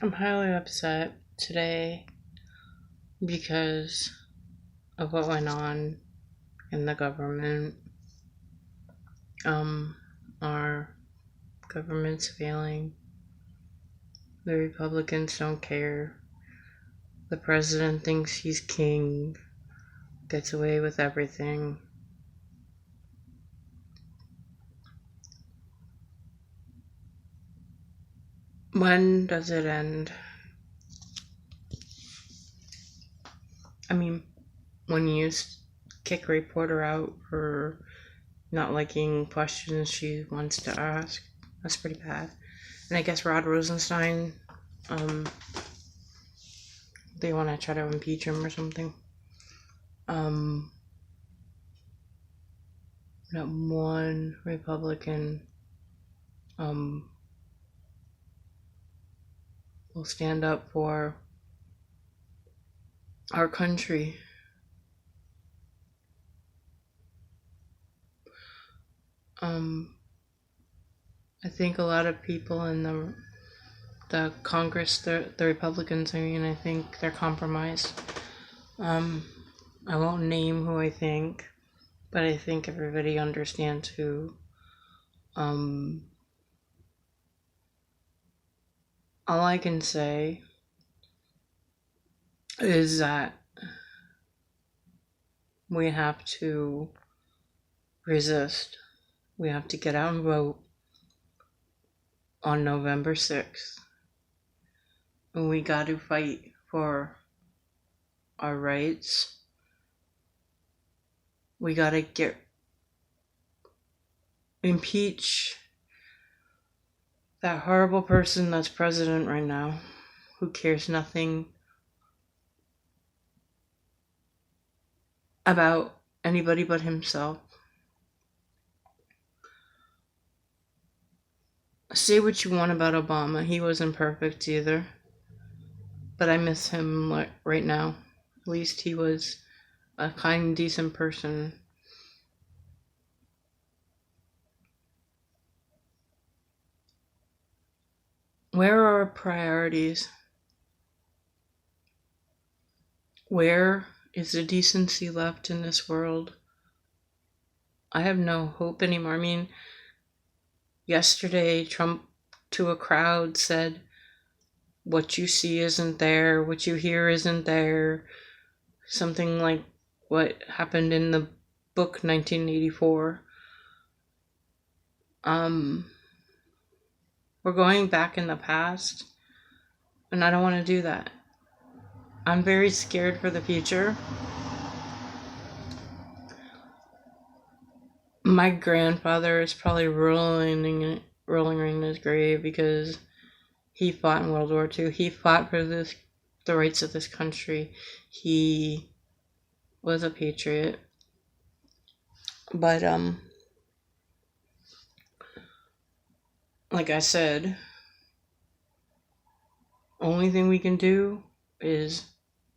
I'm highly upset today because of what went on in the government. Um, our government's failing. The Republicans don't care. The president thinks he's king, gets away with everything. When does it end? I mean, when you kick a reporter out for not liking questions she wants to ask, that's pretty bad. And I guess Rod Rosenstein, they want to try to impeach him or something. Not one Republican will stand up for our country. I think a lot of people in the Congress, the Republicans, I think they're compromised. I won't name who I think, but I think everybody understands who. All I can say is that we have to resist. We have to get out and vote on November 6th. And we got to fight for our rights. We got to impeach that horrible person that's president right now, who cares nothing about anybody but himself. Say what you want about Obama. He wasn't perfect either. But I miss him right now. At least he was a kind, decent person. Where are our priorities? Where is the decency left in this world? I have no hope anymore. I mean, yesterday, Trump to a crowd said, "What you see isn't there, what you hear isn't there." Something like what happened in the book 1984. We're going back in the past, and I don't want to do that. I'm very scared for the future. My grandfather is probably rolling in his grave because he fought in World War II. He fought for the rights of this country. He was a patriot. But like I said, only thing we can do is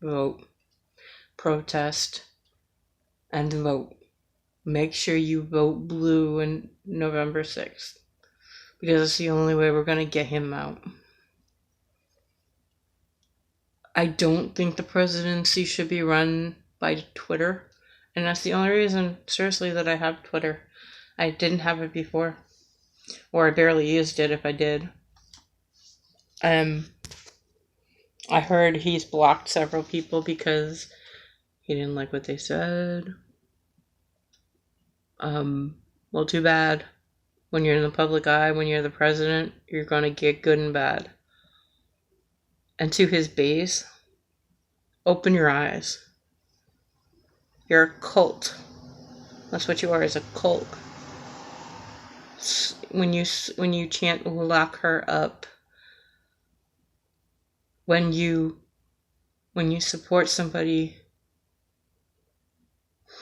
vote, protest, and vote. Make sure you vote blue on November 6th, because it's the only way we're going to get him out. I don't think the presidency should be run by Twitter, and that's the only reason, seriously, that I have Twitter. I didn't have it before, or I barely used it if I did. I heard he's blocked several people because he didn't like what they said. Well, too bad. When you're in the public eye, when you're the president, you're gonna get good and bad. And to his base, open your eyes. You're a cult. That's what you are, is a cult. When you chant "lock her up," when you support somebody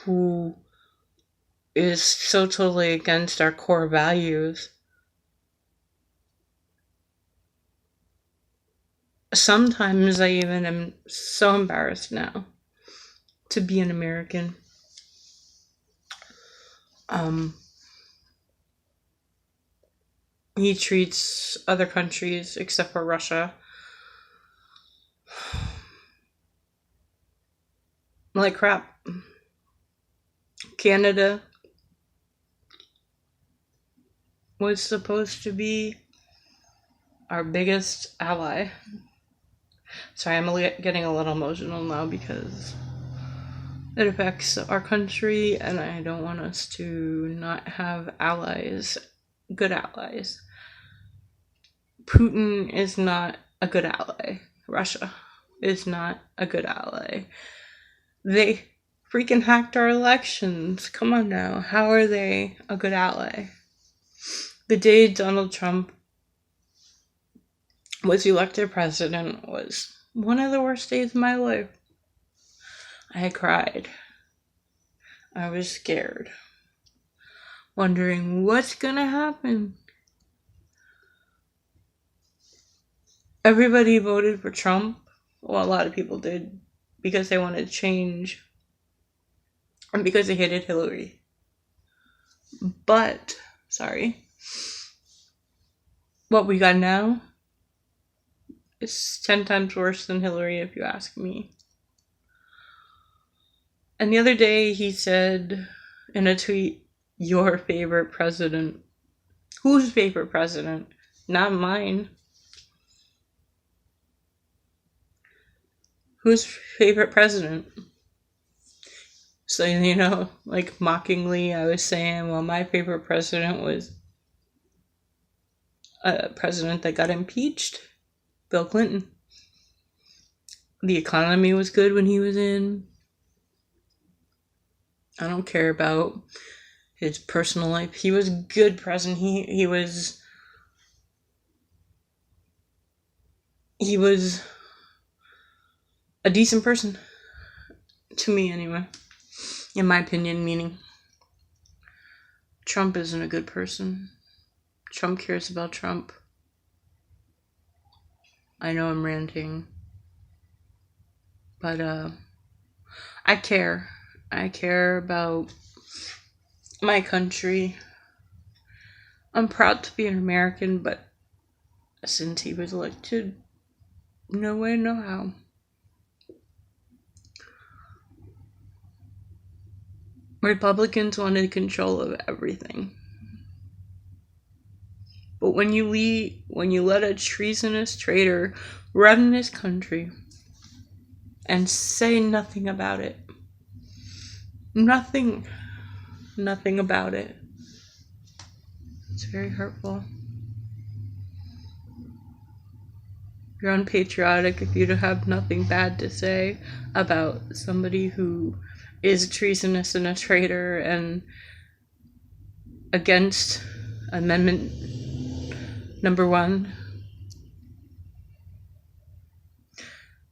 who is so totally against our core values, sometimes I even am so embarrassed now to be an American. He treats other countries, except for Russia, like crap. Canada was supposed to be our biggest ally. Sorry, I'm getting a little emotional now because it affects our country, and I don't want us to not have allies, good allies. Putin is not a good ally. Russia is not a good ally. They freaking hacked our elections. Come on now. How are they a good ally? The day Donald Trump was elected president was one of the worst days of my life. I cried. I was scared, wondering what's gonna happen. Everybody voted for Trump. Well, a lot of people did because they wanted change and because they hated Hillary. But, what we got now is 10 times worse than Hillary, if you ask me. And the other day he said in a tweet, your favorite president. Whose favorite president? Not mine. Whose favorite president? So, like mockingly, I was saying, well, my favorite president was a president that got impeached, Bill Clinton. The economy was good when he was in. I don't care about his personal life. He was a good president. He was a decent person. To me, anyway. In my opinion, meaning Trump isn't a good person. Trump cares about Trump. I know I'm ranting. But, I care. I care about my country. I'm proud to be an American, but since he was elected, no way, no how. Republicans wanted control of everything. But when you let a treasonous traitor run this country and say nothing about it, nothing about it, it's very hurtful. You're unpatriotic if you have nothing bad to say about somebody who is treasonous and a traitor and against Amendment number 1.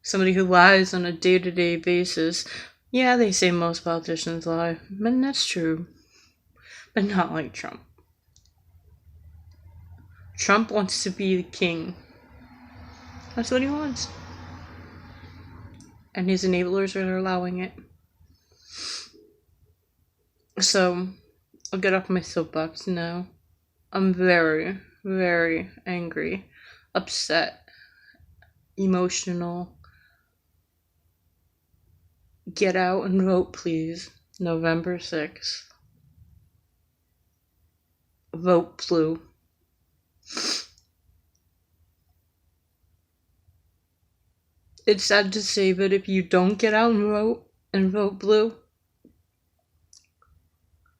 Somebody who lies on a day-to-day basis. Yeah, they say most politicians lie, and that's true. But not like Trump. Trump wants to be the king. That's what he wants. And his enablers are allowing it. So, I'll get off my soapbox now. I'm very, very angry, upset, emotional. Get out and vote, please. November 6th. Vote blue. It's sad to say, but if you don't get out and vote blue,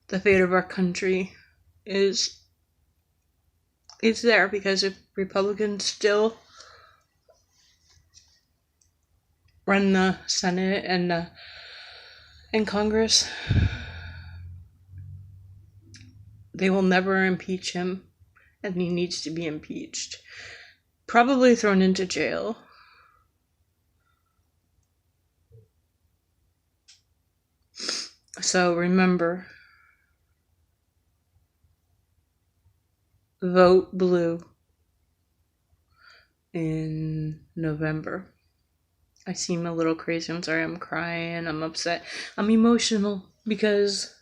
the fate of our country is there, because if Republicans still run the Senate and Congress, they will never impeach him, and he needs to be impeached. Probably thrown into jail. So remember, vote blue in November. I seem a little crazy. I'm sorry. I'm crying. I'm upset. I'm emotional because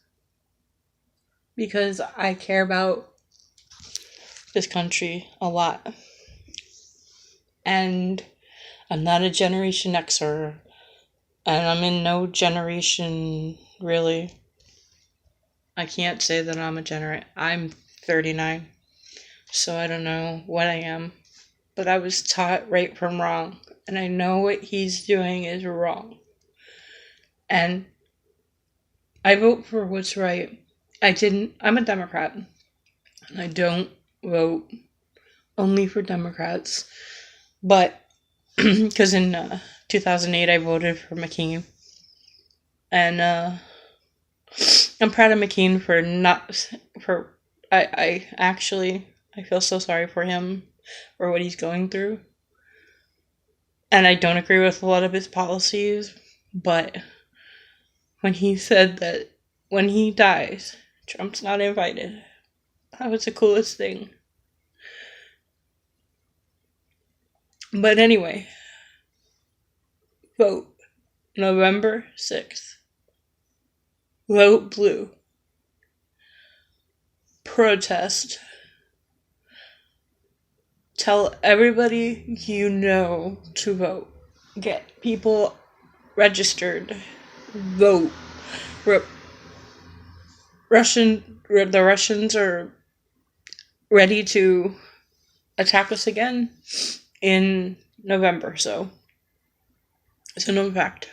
I care about this country a lot. And I'm not a Generation Xer. And I'm in no generation, really. I can't say that I'm a generation. I'm 39, so I don't know what I am. But I was taught right from wrong, and I know what he's doing is wrong. And I vote for what's right. I'm a Democrat, and I don't vote only for Democrats. But, because in 2008 I voted for McCain. And I'm proud of McCain for not, for, I actually, I feel so sorry for him for what he's going through. And I don't agree with a lot of his policies, but when he said that when he dies, Trump's not invited, that was the coolest thing. But anyway, vote November 6th. Vote blue. Protest. Tell everybody you know to vote. Get people registered. Vote. The Russians are ready to attack us again in November, so it's a known fact.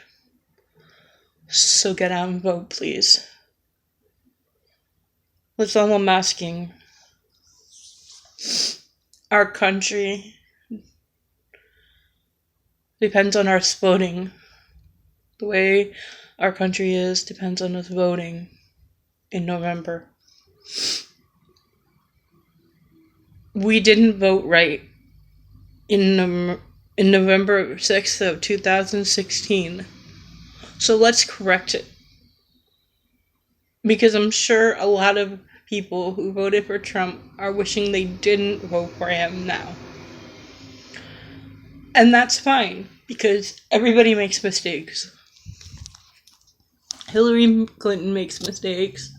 So get out and vote, please. That's all I'm asking. Our country depends on us voting. The way our country is depends on us voting in November. We didn't vote right in November 6th of 2016. So let's correct it. Because I'm sure a lot of people who voted for Trump are wishing they didn't vote for him now. And that's fine, because everybody makes mistakes. Hillary Clinton makes mistakes.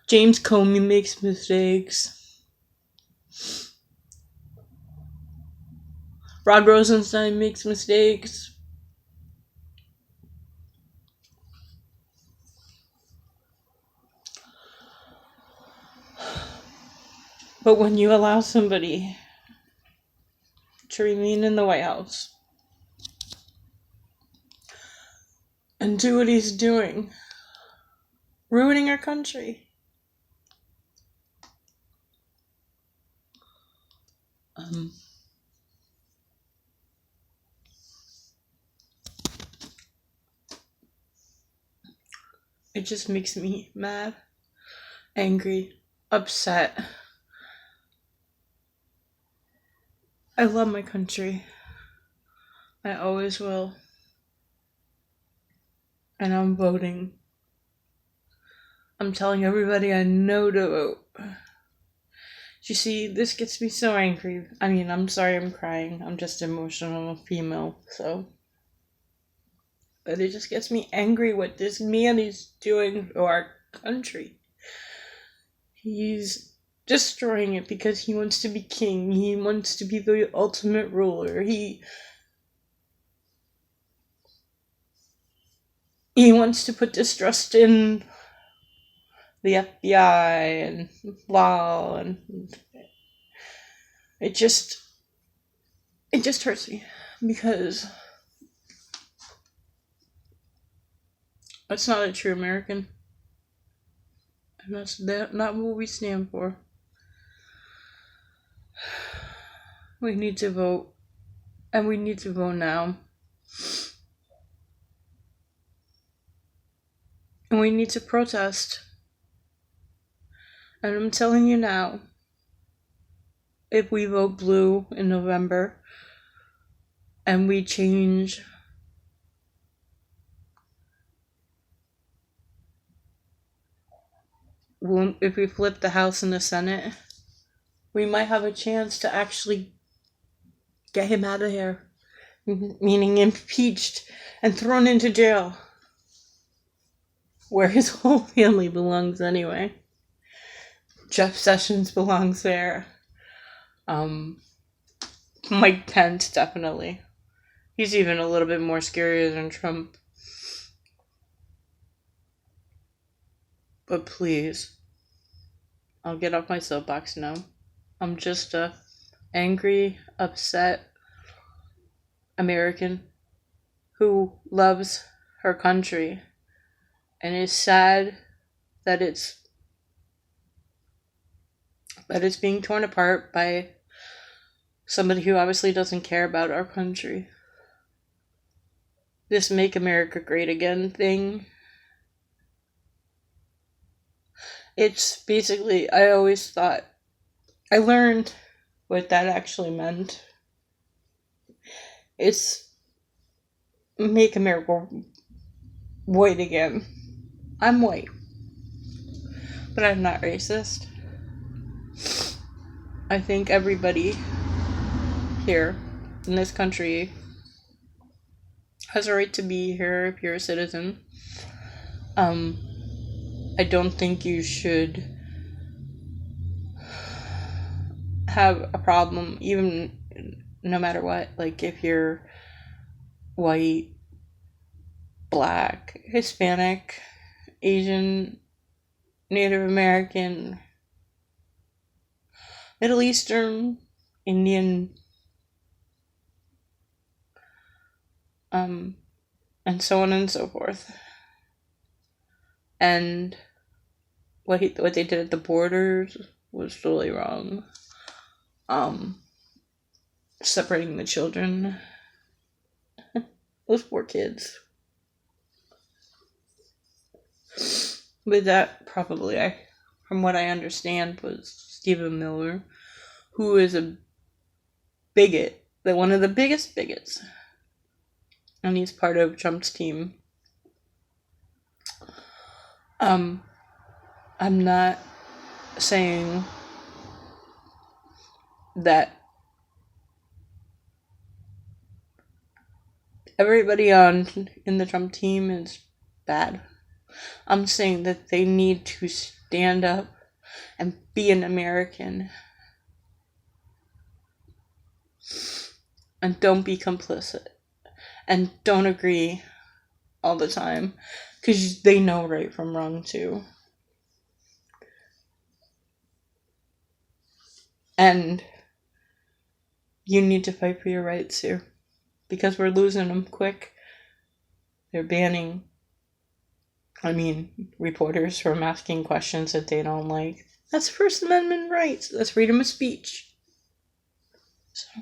James Comey makes mistakes. Rod Rosenstein makes mistakes. But when you allow somebody to remain in the White House and do what he's doing, ruining our country, it just makes me mad, angry, upset. I love my country. I always will. And I'm voting. I'm telling everybody I know to vote. You see, this gets me so angry. I mean, I'm sorry I'm crying. I'm just emotional. I'm a female, so. But it just gets me angry what this man is doing to our country. He's destroying it because he wants to be king. He wants to be the ultimate ruler. He wants to put distrust in the FBI and law, and it just hurts me because that's not a true American. And that's not what we stand for. We need to vote. And we need to vote now. And we need to protest. And I'm telling you now, if we vote blue in November and we change if we flip the House and the Senate, we might have a chance to actually get him out of here. Meaning impeached and thrown into jail. Where his whole family belongs anyway. Jeff Sessions belongs there. Mike Pence, definitely. He's even a little bit more scarier than Trump. But please, I'll get off my soapbox now. I'm just a angry, upset American who loves her country and is sad that it's being torn apart by somebody who obviously doesn't care about our country. This Make America Great Again thing, it's basically, I always thought, I learned what that actually meant. It's Make America White Again. I'm white, but I'm not racist. I think everybody here in this country has a right to be here if you're a citizen. I don't think you should have a problem, even no matter what. Like, if you're white, black, Hispanic, Asian, Native American, Middle Eastern, Indian, and so on and so forth. And what they did at the borders was totally wrong. Separating the children. Those poor kids. But that probably, from what I understand, was Stephen Miller, who is a bigot, one of the biggest bigots. And he's part of Trump's team. I'm not saying that everybody in the Trump team is bad. I'm saying that they need to stand up and be an American. And don't be complicit. And don't agree all the time. Because they know right from wrong too. And you need to fight for your rights here. Because we're losing them quick. They're banning, reporters from asking questions that they don't like. That's First Amendment rights. That's freedom of speech. So,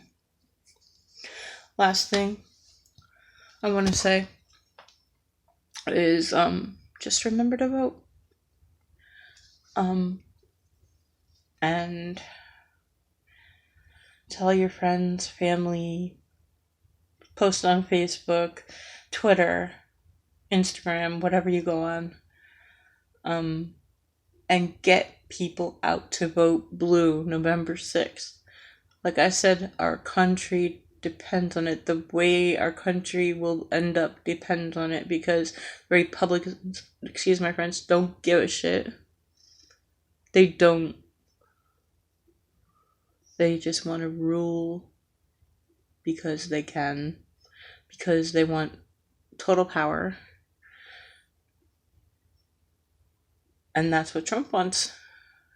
last thing I want to say is just remember to vote. And tell your friends, family, post on Facebook, Twitter, Instagram, whatever you go on, and get people out to vote blue November 6th. Like I said, our country depends on it. The way our country will end up depends on it, because Republicans, excuse my French, don't give a shit. They don't. They just want to rule because they can. Because they want total power. And that's what Trump wants.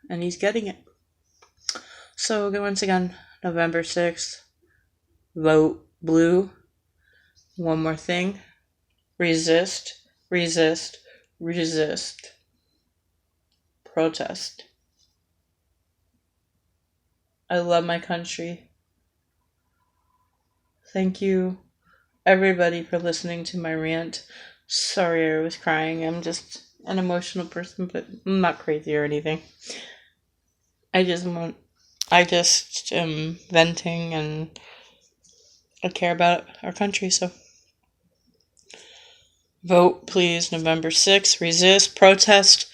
And he's getting it. So, once again, November 6th, vote blue. One more thing. Resist, resist, resist. Protest. I love my country. Thank you, everybody, for listening to my rant. Sorry I was crying. I'm just an emotional person, but I'm not crazy or anything. I just am venting, and I care about our country, so vote, please, November 6th. Resist, protest,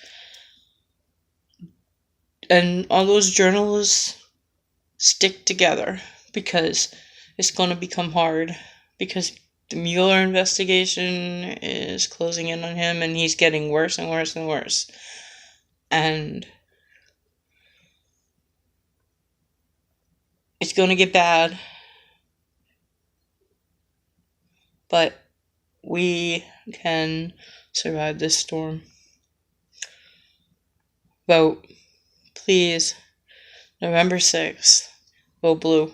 and all those journalists, stick together, because it's going to become hard, because the Mueller investigation is closing in on him, and he's getting worse and worse and worse. And it's going to get bad. but we can survive this storm. Vote, please. November 6th. Vote blue.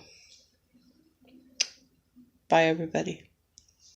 Bye, everybody.